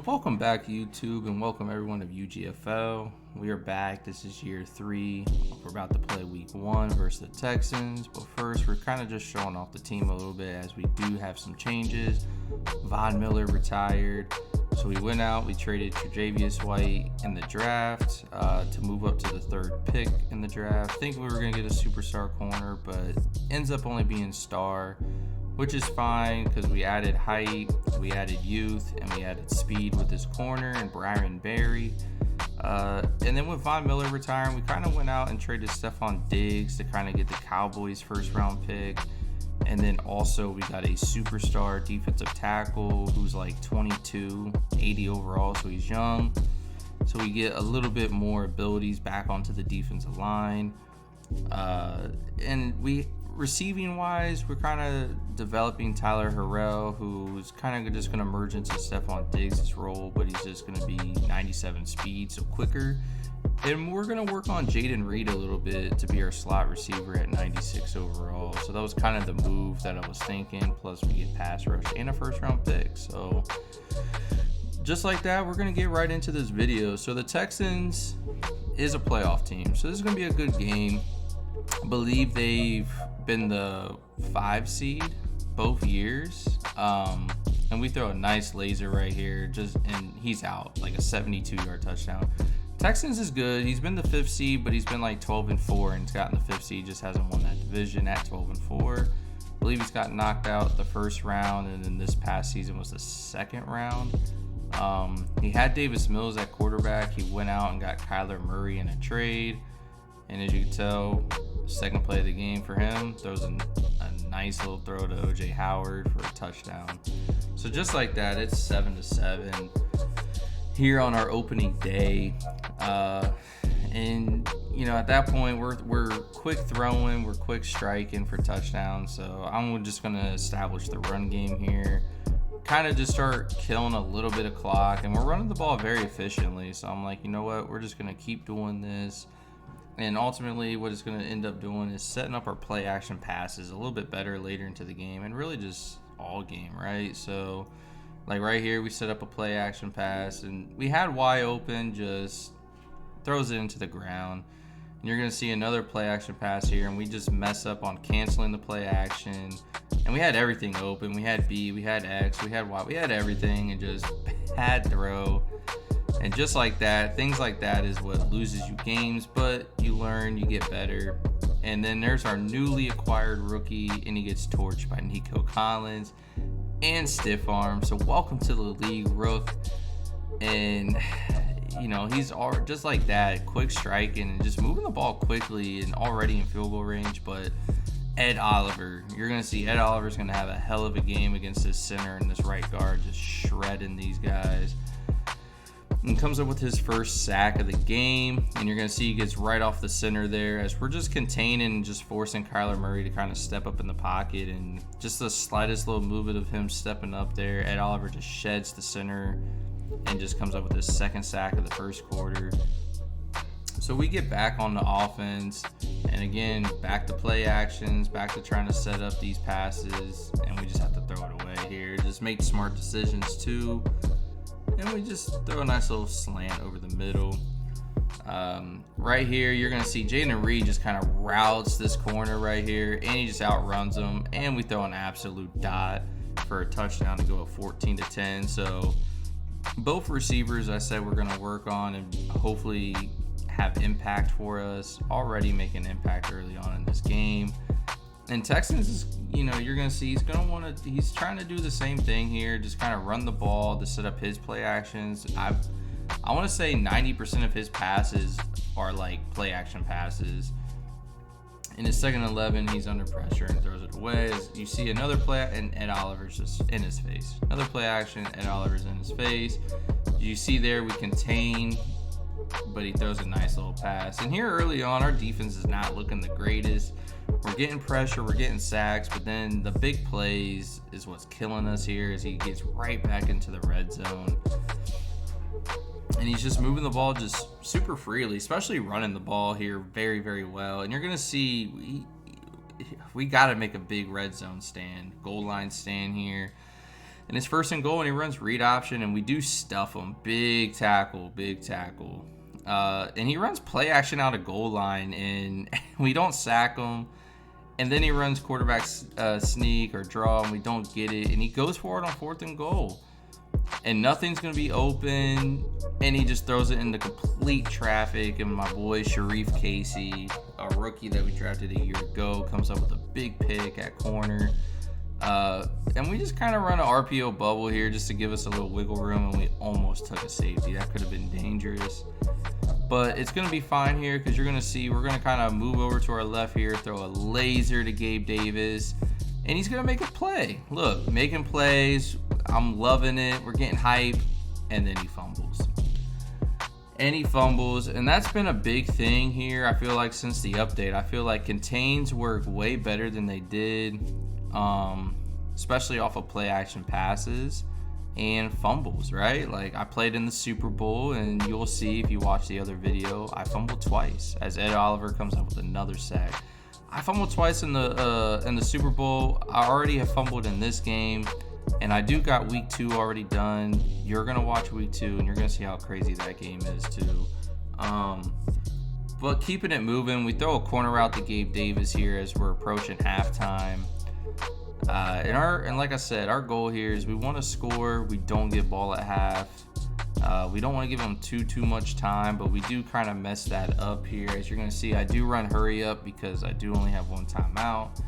Welcome back, YouTube, and welcome everyone of Ugfl. We are back. This is year 3. We're about to play week 1 versus the Texans. But first, we're kind of just showing off the team a little bit as we do have some changes. Von Miller retired. So we went out, we traded Tre'Davious White in the draft to move up to the 3rd pick in the draft. Think we were going to get a superstar corner, but ends up only being star, which is fine because we added height, we added youth, and we added speed with this corner and Brian Berry. And then with Von Miller retiring, we kind of went out and traded Stephon Diggs to kind of get the Cowboys' first-round pick. And then also we got a superstar defensive tackle who's like 22, 80 overall, so he's young. So we get a little bit more abilities back onto the defensive line. And we, receiving wise, we're kind of developing Tyler Harrell, who's kind of just going to merge into Stephon Diggs' role, but he's just going to be 97 speed, so quicker. And we're going to work on Jaden Reed a little bit to be our slot receiver at 96 overall. So that was kind of the move that I was thinking. Plus we get pass rush and a first round pick. So just like that, we're going to get right into this video. So the Texans is a playoff team. So this is going to be a good game. I believe they've been the 5 seed both years. And we throw a nice laser right here, and he's out, like a 72-yard touchdown. Texans is good. He's been the 5th seed, but he's been like 12-4, and he's gotten the 5th seed. Just hasn't won that division at 12-4. I believe he's got knocked out the 1st round, and then this past season was the 2nd round. He had Davis Mills at quarterback. He went out and got Kyler Murray in a trade, and as you can tell, second play of the game for him, throws a nice little throw to O.J. Howard for a touchdown. So just like that, it's 7-7 here on our opening day. And you know, at that point we're quick throwing, we're quick striking for touchdowns. So I'm just gonna establish the run game here, kind of just start killing a little bit of clock, and we're running the ball very efficiently. So I'm like, you know what, we're just gonna keep doing this. And ultimately what it's going to end up doing is setting up our play action passes a little bit better later into the game, and really just all game, right? So like right here, we set up a play action pass, and we had Y open, just throws it into the ground. And you're going to see another play action pass here, and we just mess up on canceling the play action. And we had everything open. We had B, we had X, we had Y, we had everything, and just bad throw. And just like that, things like that is what loses you games, but you learn, you get better. And then there's our newly acquired rookie, and he gets torched by Nico Collins and stiff arm. So welcome to the league, Rook. And you know, he's just like that, quick striking and just moving the ball quickly and already in field goal range. But Ed Oliver, you're going to see Ed Oliver's going to have a hell of a game against this center and this right guard, just shredding these guys. And comes up with his first sack of the game, and you're going to see he gets right off the center there as we're just containing and just forcing Kyler Murray to kind of step up in the pocket. And just the slightest little movement of him stepping up there, Ed Oliver just sheds the center and just comes up with his 2nd sack of the 1st quarter. So we get back on the offense, and again, back to play actions, back to trying to set up these passes, and we just have to throw it away here. Just make smart decisions too. And we just throw a nice little slant over the middle. Right here, you're going to see Jaden Reed just kind of routes this corner right here, and he just outruns him. And we throw an absolute dot for a touchdown to go up 14-10. So both receivers I said we're going to work on and hopefully have impact for us. Already making impact early on in this game. And Texans is, you know, you're going to see he's trying to do the same thing here, just kind of run the ball to set up his play actions. I want to say 90% of his passes are like play action passes. In his 2nd 11, he's under pressure and throws it away. As you see another play, and Ed Oliver's just in his face. Another play action, Ed Oliver's in his face. You see there, we contain, but he throws a nice little pass. And here early on, our defense is not looking the greatest. We're getting pressure, we're getting sacks, but then the big plays is what's killing us here as he gets right back into the red zone. And he's just moving the ball just super freely, especially running the ball here very, very well. And you're going to see we got to make a big red zone stand, goal line stand here. And it's 1st and goal, and he runs read option, and we do stuff him. Big tackle, big tackle. And he runs play action out of goal line, and we don't sack him. And then he runs quarterback sneak or draw, and we don't get it. And he goes for it on 4th and goal. And nothing's going to be open, and he just throws it into complete traffic. And my boy Sharif Casey, a rookie that we drafted a year ago, comes up with a big pick at corner. And we just kind of run an RPO bubble here just to give us a little wiggle room, and we almost took a safety. That could have been dangerous. But it's going to be fine here because you're going to see we're going to kind of move over to our left here, throw a laser to Gabe Davis, and he's going to make a play. Look, making plays. I'm loving it. We're getting hype, and then he fumbles. And that's been a big thing here, I feel like, since the update. I feel like contains work way better than they did, especially off of play action passes and fumbles, right? Like, I played in the Super Bowl, and you'll see if you watch the other video, I fumbled twice as Ed Oliver comes up with another sack. I fumbled twice in the Super Bowl. I already have fumbled in this game, and I do got week 2 already done. You're gonna watch week 2, and you're gonna see how crazy that game is too. But keeping it moving, we throw a corner route to Gabe Davis here as we're approaching halftime. And like I said, our goal here is we want to score. We don't get ball at half. We don't want to give them too much time, but we do kind of mess that up here. As you're going to see, I do run hurry up because I do only have 1 timeout.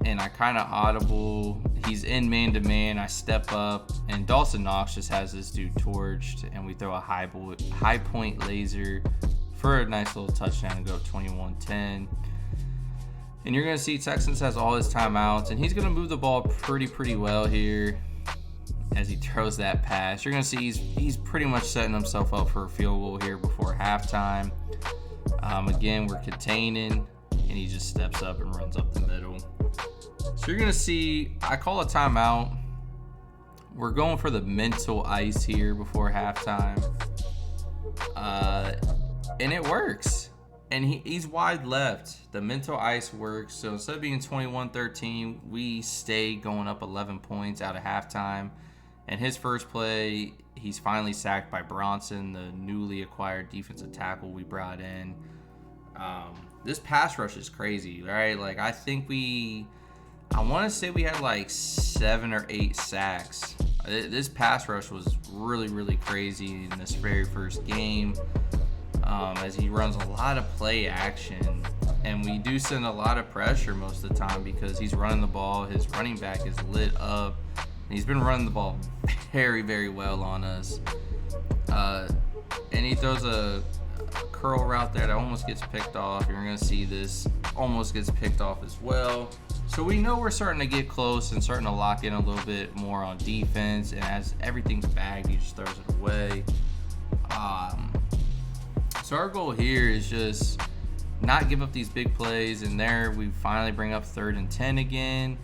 And I kind of audible. He's in man-to-man. I step up, and Dawson Knox just has this dude torched, and we throw a high point laser for a nice little touchdown and go 21-10. And you're going to see Texans has all his timeouts, and he's going to move the ball pretty well here as he throws that pass. You're going to see he's pretty much setting himself up for a field goal here before halftime. Again, we're containing, and he just steps up and runs up the middle. So you're going to see I call a timeout. We're going for the mental ice here before halftime. And it works. And he's wide left. The mental ice works. So instead of being 21-13, we stay going up 11 points out of halftime. And his first play, he's finally sacked by Bronson, the newly acquired defensive tackle we brought in. This pass rush is crazy, right? Like, I want to say we had like 7 or 8 sacks. This pass rush was really crazy in this very first game. As he runs a lot of play action, and we do send a lot of pressure most of the time because he's running the ball. His running back is lit up, and he's been running the ball very well on us. And he throws a curl route there that almost gets picked off. You're going to see this almost gets picked off as well. So we know we're starting to get close and starting to lock in a little bit more on defense, and as everything's bagged, he just throws it away. So our goal here is just not give up these big plays, and there we finally bring up 3rd and 10 again,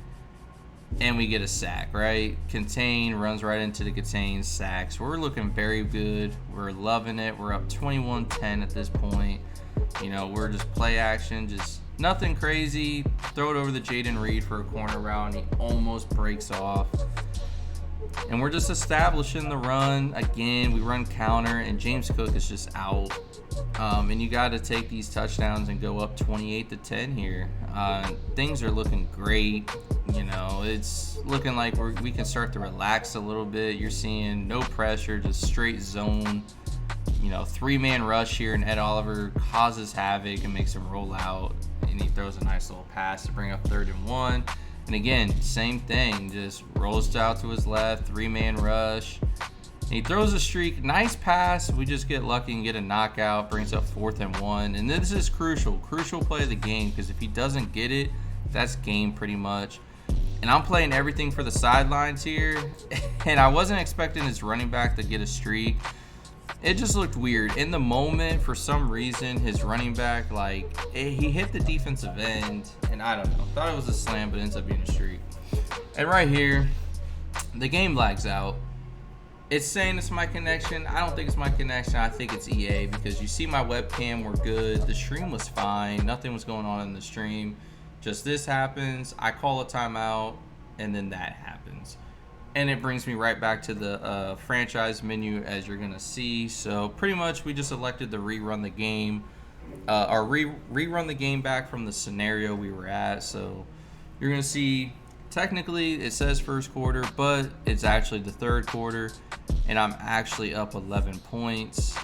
and we get a sack, right? Contain runs right into the contain sacks. We're looking very good. We're loving it. We're up 21-10 at this point. You know, we're just play action, just nothing crazy. Throw it over to Jaden Reed for a corner route, and he almost breaks off. And we're just establishing the run. Again, we run counter, and James Cook is just out. And you got to take these touchdowns and go up 28-10 here. Things are looking great. You know, it's looking like we can start to relax a little bit. You're seeing no pressure, just straight zone. You know, 3-man rush here, and Ed Oliver causes havoc and makes him roll out. And he throws a nice little pass to bring up 3rd and 1. And again, same thing, just rolls out to his left, 3-man rush. And he throws a streak, nice pass. We just get lucky and get a knockout, brings up 4th and 1. And this is crucial play of the game, because if he doesn't get it, that's game pretty much. And I'm playing everything for the sidelines here. And I wasn't expecting his running back to get a streak. It just looked weird. In the moment, for some reason, his running back, he hit the defensive end, and I don't know. Thought it was a slam, but it ends up being a streak. And right here, the game lags out. It's saying it's my connection. I don't think it's my connection. I think it's EA, because you see my webcam, we're good. The stream was fine. Nothing was going on in the stream. Just this happens. I call a timeout, and then that happens. And it brings me right back to the franchise menu, as you're gonna see. So pretty much we just elected to rerun the game, or rerun the game back from the scenario we were at. So you're gonna see, technically it says first quarter, but it's actually the third quarter, and I'm actually up 11 points.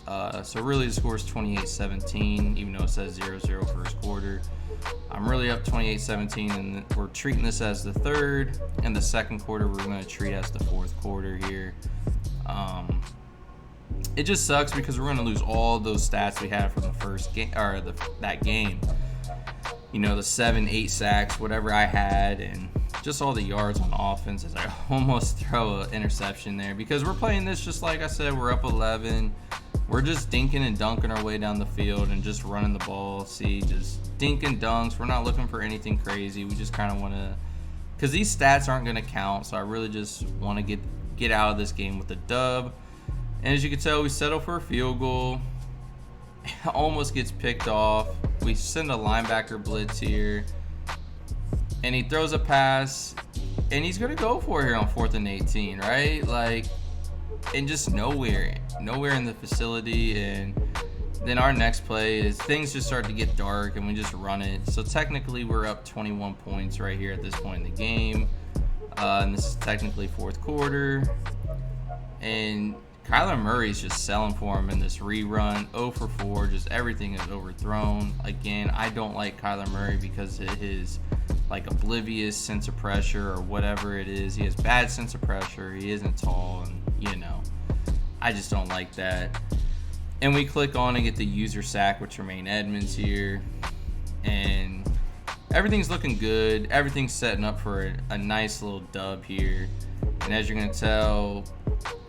So really the score is 28-17, even though it says 0-0 first quarter. I'm really up 28-17, and we're treating this as the third, and the second quarter we're going to treat as the fourth quarter here. It just sucks because we're going to lose all those stats we had from the first game, or that game. You know, the 7-8 sacks, whatever I had, and just all the yards on offense, as I almost throw an interception there, because we're playing this just like I said, we're up 11. We're just dinking and dunking our way down the field and just running the ball. See, just dink and dunks. We're not looking for anything crazy. We just kind of want to, because these stats aren't going to count, so I really just want to get out of this game with a dub. And as you can tell, we settle for a field goal. Almost gets picked off. We send a linebacker blitz here, and he throws a pass, and he's going to go for it here on 4th and 18, right? Like, and just nowhere in the facility. And then our next play is things just start to get dark, and we just run it. So technically we're up 21 points right here at this point in the game, and this is technically fourth quarter, and Kyler Murray's just selling for him in this rerun. 0 for 4, just everything is overthrown. Again, I don't like Kyler Murray because of his like oblivious sense of pressure or whatever it is. He has bad sense of pressure. He isn't tall, and you know, I just don't like that. And we click on and get the user sack with Tremaine Edmonds here, and everything's looking good. Everything's setting up for a nice little dub here. And as you're gonna tell,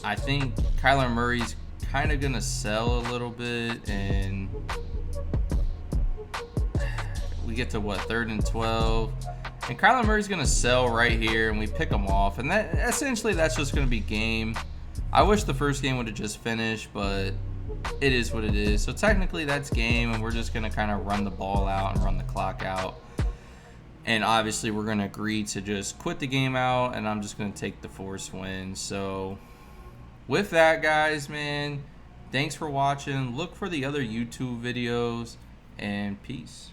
I think Kyler Murray's kind of gonna sell a little bit, and we get to what, 3rd and 12, and Kyler Murray's gonna sell right here, and we pick him off, and that essentially that's just gonna be game. I wish the first game would have just finished, but it is what it is. So technically that's game, and we're just gonna kind of run the ball out and run the clock out. And obviously we're gonna agree to just quit the game out, and I'm just gonna take the forced win. So with that, guys, man, thanks for watching. Look for the other YouTube videos, and peace.